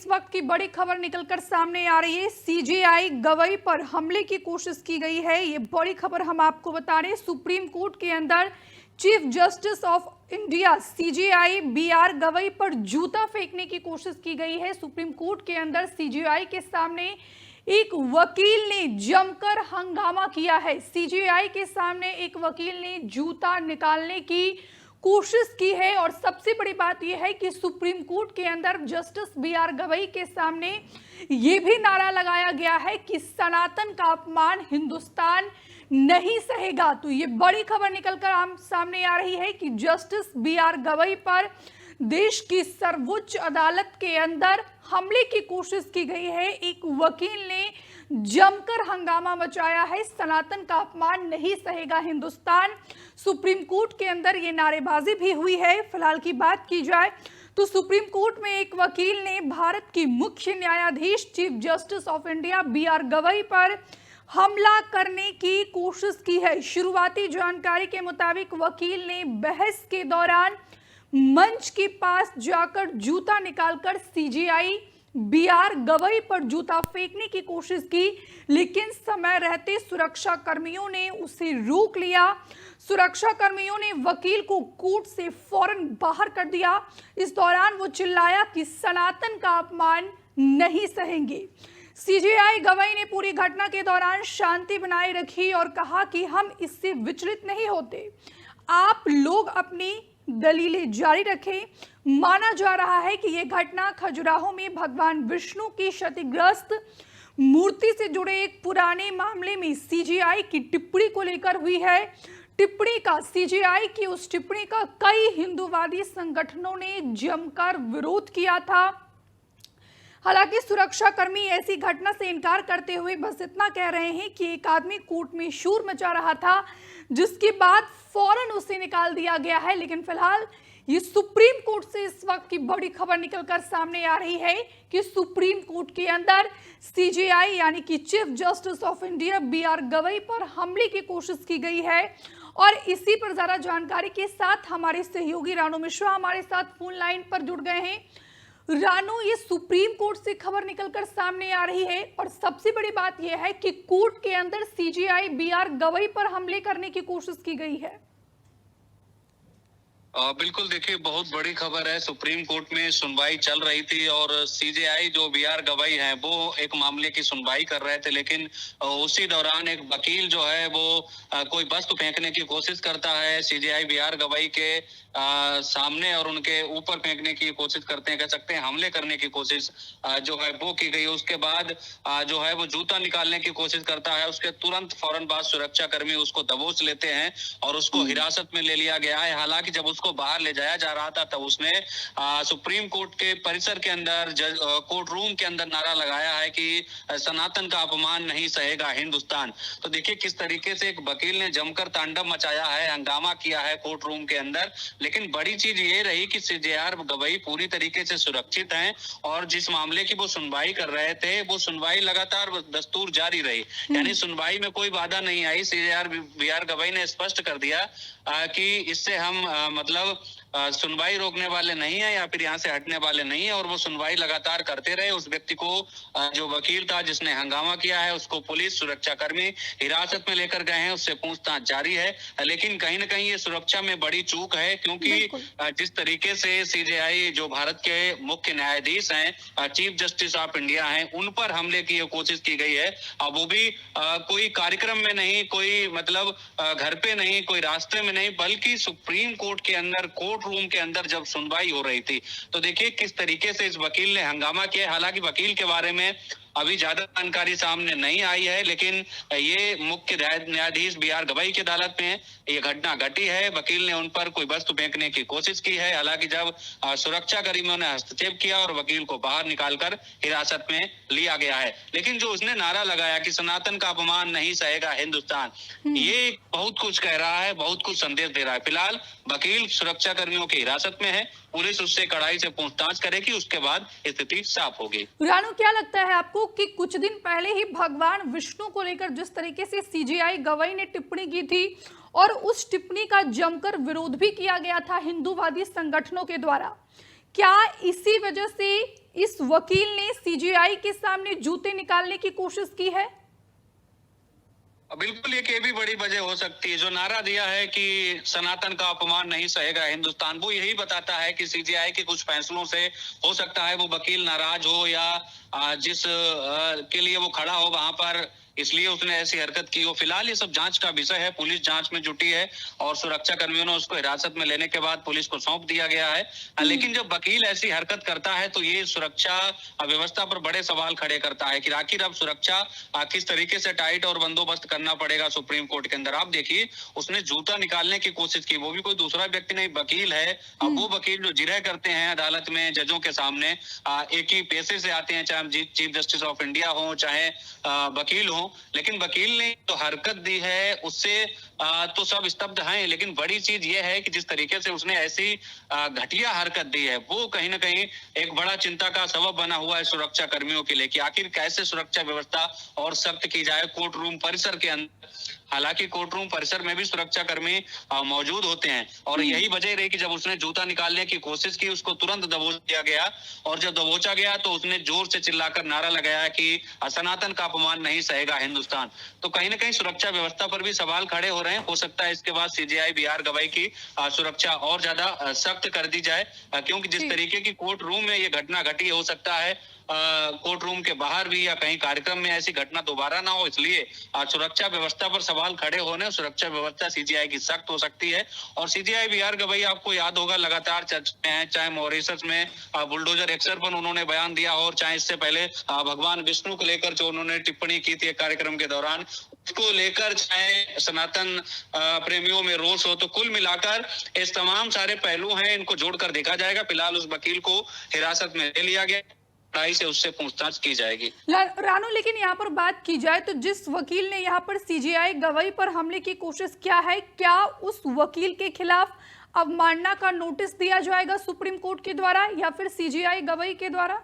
इस वक्त की बड़ी खबर निकलकर सामने आ रही है। सीजेआई गवई पर हमले की कोशिश की गई है। ये बड़ी खबर हम आपको बता रहे हैं। सुप्रीम कोर्ट के अंदर chief justice of India CJI BR Gavai पर जूता फेंकने की कोशिश की गई है। सुप्रीम कोर्ट के अंदर सीजेआई के सामने एक वकील ने जमकर हंगामा किया है। सीजेआई के सामने एक वकील ने जूता निकालने की कोशिश की है और सबसे बड़ी बात यह है कि सुप्रीम कोर्ट के अंदर जस्टिस बीआर गवई के सामने यह भी नारा लगाया गया है कि सनातन का अपमान हिंदुस्तान नहीं सहेगा। तो ये बड़ी खबर निकलकर सामने आ रही है कि जस्टिस बीआर गवई पर देश की सर्वोच्च अदालत के अंदर हमले की कोशिश की गई है। एक वकील ने जमकर हंगामा मचाया है, सनातन का अपमान नहीं सहेगा हिंदुस्तान। सुप्रीम कोर्ट के अंदर ये नारेबाजी भी हुई है। फिलहाल की बात की जाए तो सुप्रीम कोर्ट में एक वकील ने भारत की मुख्य न्यायाधीश chief justice of India BR Gavai पर हमला करने की कोशिश की है। शुरुआती जानकारी के मुताबिक वकील ने बहस के दौरान मंच के पास जाकर जूता निकालकर सीजेआई बीआर गवई पर जूता फेंकने की कोशिश की, लेकिन समय रहते सुरक्षा कर्मियों ने उसे रोक लिया। सुरक्षा कर्मियों ने वकील को कोर्ट से फौरन बाहर कर दिया। इस दौरान वो चिल्लाया कि सनातन का अपमान नहीं सहेंगे। सीजेआई गवई ने पूरी घटना के दौरान शांति बनाए रखी और कहा कि हम इससे विचलित नहीं होते, आप लोग अपनी दलीलें जारी रखें। माना जा रहा है कि यह घटना खजुराहो में भगवान विष्णु की क्षतिग्रस्त मूर्ति से जुड़े एक पुराने मामले में सीजेआई की टिप्पणी को लेकर हुई है। सीजेआई की उस टिप्पणी का कई हिंदूवादी संगठनों ने जमकर विरोध किया था। हालांकि सुरक्षाकर्मी ऐसी घटना से इनकार करते हुए बस इतना कह रहे हैं कि एक आदमी कोर्ट में शोर मचा रहा था, जिसके बाद फौरन उसे निकाल दिया गया है। लेकिन फिलहाल ये सुप्रीम कोर्ट से इस वक्त की बड़ी खबर निकलकर सामने आ रही है कि सुप्रीम कोर्ट के अंदर सीजेआई यानी कि chief justice of India BR Gavai पर हमले की कोशिश की गई है। और इसी पर ज्यादा जानकारी के साथ हमारे सहयोगी रानू मिश्रा हमारे साथ फोन लाइन पर जुड़ गए हैं। रानू, ये सुप्रीम कोर्ट से खबर निकलकर सामने आ रही है और सबसे बड़ी बात यह है कि कोर्ट के अंदर सीजेआई बीआर गवई पर हमले करने की कोशिश की गई है। बिल्कुल, देखिए बहुत बड़ी खबर है। सुप्रीम कोर्ट में सुनवाई चल रही थी और सीजेआई जो बीआर गवई हैं वो एक मामले की सुनवाई कर रहे थे, लेकिन उसी दौरान एक वकील जो है वो कोई वस्तु फेंकने की कोशिश करता है सीजेआई बीआर गवई के सामने और उनके ऊपर फेंकने की कोशिश करते हैं, कह सकते हैं हमले करने की कोशिश जो है वो की गई। उसके बाद जो है वो जूता निकालने की कोशिश करता है। उसके तुरंत फौरन बाद सुरक्षा कर्मी उसको दबोच लेते हैं और उसको हिरासत में ले लिया गया है। हालांकि जब उसको बाहर ले जाया जा रहा था तब उसने सुप्रीम कोर्ट के परिसर के अंदर कोर्ट रूम के अंदर नारा लगाया है कि सनातन का अपमान नहीं सहेगा हिंदुस्तान। तो देखिए किस तरीके से एक वकील ने जमकर तांडव मचाया है, हंगामा किया है कोर्ट रूम के अंदर। लेकिन बड़ी चीज ये रही कि सीजेआर गवई पूरी तरीके से सुरक्षित हैं और जिस मामले की वो सुनवाई कर रहे थे वो सुनवाई लगातार दस्तूर जारी रही, यानी सुनवाई में कोई बाधा नहीं आई। सीजेआर बीआर गवई ने स्पष्ट कर दिया कि इससे हम मतलब सुनवाई रोकने वाले नहीं है या फिर यहाँ से हटने वाले नहीं है, और वो सुनवाई लगातार करते रहे। उस व्यक्ति को जो वकील था जिसने हंगामा किया है उसको पुलिस सुरक्षाकर्मी हिरासत में लेकर गए हैं, उससे पूछताछ जारी है। लेकिन कहीं ना कहीं ये सुरक्षा में बड़ी चूक है, क्योंकि जिस तरीके से सीजेआई जो भारत के मुख्य न्यायाधीश हैं, चीफ जस्टिस ऑफ इंडिया हैं, उन पर हमले की कोशिश की गई है। वो भी कोई कार्यक्रम में नहीं, कोई मतलब घर पे नहीं, कोई रास्ते में नहीं, बल्कि सुप्रीम कोर्ट के अंदर कोर्ट रूम के अंदर जब सुनवाई हो रही थी। तो देखिए किस तरीके से इस वकील ने हंगामा किया। हालांकि वकील के बारे में अभी ज्यादा जानकारी सामने नहीं आई है, लेकिन ये मुख्य न्यायाधीश बीआर गवई की अदालत में ये घटना घटी है। वकील ने उन पर कोई वस्तु फेंकने की कोशिश की है। हालांकि जब सुरक्षा कर्मियों ने हस्तक्षेप किया और वकील को बाहर निकालकर हिरासत में लिया गया है, लेकिन जो उसने नारा लगाया कि सनातन का अपमान नहीं सहेगा हिंदुस्तान, ये बहुत कुछ कह रहा है, बहुत कुछ संदेश दे रहा है। फिलहाल वकील सुरक्षा कर्मियों की हिरासत में है, पुलिस उससे कड़ाई से पूछताछ करेगी, उसके बाद स्थिति साफ होगी। रानू, क्या लगता है आपको कि कुछ दिन पहले ही भगवान विष्णु को लेकर जिस तरीके से सीजेआई गवई ने टिप्पणी की थी और उस टिप्पणी का जमकर विरोध भी किया गया था हिंदूवादी संगठनों के द्वारा, क्या इसी वजह से इस वकील ने सीजेआई के सामने जूते निकालने की कोशिश की है? बिल्कुल, ये भी बड़ी वजह हो सकती है। जो नारा दिया है कि सनातन का अपमान नहीं सहेगा हिंदुस्तान, वो यही बताता है कि सीजेआई के कुछ फैसलों से हो सकता है वो वकील नाराज हो या जिस के लिए वो खड़ा हो वहां पर, इसलिए उसने ऐसी हरकत की हो। फिलहाल ये सब जांच का विषय है, पुलिस जांच में जुटी है और सुरक्षा कर्मियों ने उसको हिरासत में लेने के बाद पुलिस को सौंप दिया गया है। लेकिन जब वकील ऐसी हरकत करता है तो ये सुरक्षा व्यवस्था पर बड़े सवाल खड़े करता है कि आखिर अब सुरक्षा किस तरीके से टाइट और बंदोबस्त करना पड़ेगा सुप्रीम कोर्ट के अंदर। आप देखिए, उसने जूता निकालने की कोशिश की, वो भी कोई दूसरा व्यक्ति नहीं, वकील है। अब वो वकील जो जिरह करते हैं अदालत में जजों के सामने, एक ही पेशे से आते हैं, चाहे चीफ जस्टिस ऑफ इंडिया हो चाहे वकील हो, लेकिन वकील ने जो हरकत दी है उससे तो सब स्तब्ध हैं। लेकिन बड़ी चीज ये है कि जिस तरीके से उसने ऐसी घटिया हरकत दी है वो कहीं ना कहीं एक बड़ा चिंता का सबब बना हुआ है सुरक्षा कर्मियों के लिए कि आखिर कैसे सुरक्षा व्यवस्था और सख्त की जाए कोर्ट रूम परिसर के अंदर। हालांकि कोर्ट रूम परिसर में भी सुरक्षा कर्मी मौजूद होते हैं और यही वजह रही कि जब उसने जूता निकालने की कोशिश की उसको तुरंत दबोच दिया गया और जब दबोचा गया तो उसने जोर से चिल्लाकर नारा लगाया कि सनातन का अपमान नहीं सहेगा हिंदुस्तान। तो कहीं ना कहीं सुरक्षा व्यवस्था पर भी सवाल खड़े हो रहे हैं। हो सकता है इसके बाद सीजेआई बीआर गवाई की सुरक्षा और ज्यादा सख्त कर दी जाए, क्योंकि जिस तरीके की कोर्ट रूम में ये घटना घटी, हो सकता है कोर्ट रूम के बाहर भी या कहीं कार्यक्रम में ऐसी घटना दोबारा ना हो, इसलिए सुरक्षा व्यवस्था पर सवाल खड़े होने, सुरक्षा व्यवस्था सीजीआई की सख्त हो सकती है। और सीजीआई बीआर गवाई आपको याद होगा लगातार चर्चा में है, चाहे मॉरिशस में बुलडोजर एक्शन पर उन्होंने बयान दिया और चाहे इससे पहले भगवान विष्णु को लेकर जो उन्होंने टिप्पणी की थी कार्यक्रम के दौरान, उसको लेकर चाहे सनातन प्रेमियों में रोष हो। तो कुल मिलाकर इस तमाम सारे पहलू हैं, इनको जोड़कर देखा जाएगा। फिलहाल उस वकील को हिरासत में ले लिया गया, से उससे पूछताछ की जाएगी। रानू, लेकिन यहाँ पर बात की जाए तो जिस वकील ने यहाँ पर सीजेआई गवाई पर हमले की कोशिश किया है, क्या उस वकील के खिलाफ अवमानना का नोटिस दिया जाएगा सुप्रीम कोर्ट के द्वारा या फिर सीजेआई गवाई के द्वारा?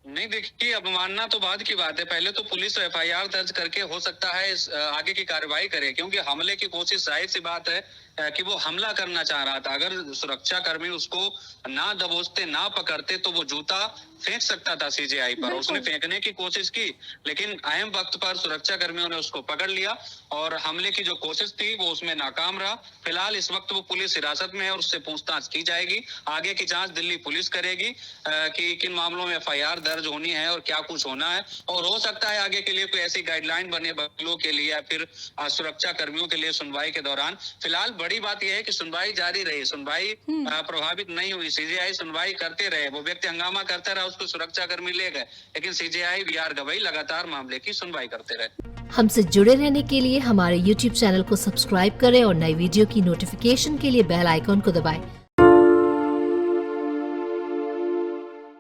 नहीं, देखिए, अवमानना तो बाद की बात है। पहले तो पुलिस एफआईआर दर्ज करके हो सकता है आगे की कार्रवाई करे, क्योंकि हमले की कोशिश जाहिर सी बात है कि वो हमला करना चाह रहा था। अगर सुरक्षा कर्मी उसको ना दबोचते ना पकड़ते तो वो जूता फेंक सकता था सीजेआई पर। उसने फेंकने की कोशिश की, लेकिन अहम वक्त पर सुरक्षा कर्मियों ने उसको पकड़ लिया और हमले की जो कोशिश थी वो उसमें नाकाम रहा। फिलहाल इस वक्त वो पुलिस हिरासत में है और उससे पूछताछ की जाएगी। आगे की जांच दिल्ली पुलिस करेगी कि किन मामलों में एफआईआर दर्ज होनी है और क्या कुछ होना है। और हो सकता है आगे के लिए कोई ऐसी गाइडलाइन बने वकीलों के लिए या फिर सुरक्षा कर्मियों के लिए सुनवाई के दौरान। फिलहाल बड़ी बात यह है कि सुनवाई जारी रही, सुनवाई प्रभावित नहीं हुई, सीजेआई सुनवाई करते रहे। वो व्यक्ति हंगामा करता रहा, उसको सुरक्षा कर्मी ले गए, लेकिन सीजेआई बीआर गवाई लगातार मामले की सुनवाई करते रहे। हमसे जुड़े रहने के लिए हमारे YouTube चैनल को सब्सक्राइब करें और नई वीडियो की नोटिफिकेशन के लिए बेल आइकॉन को दबाएं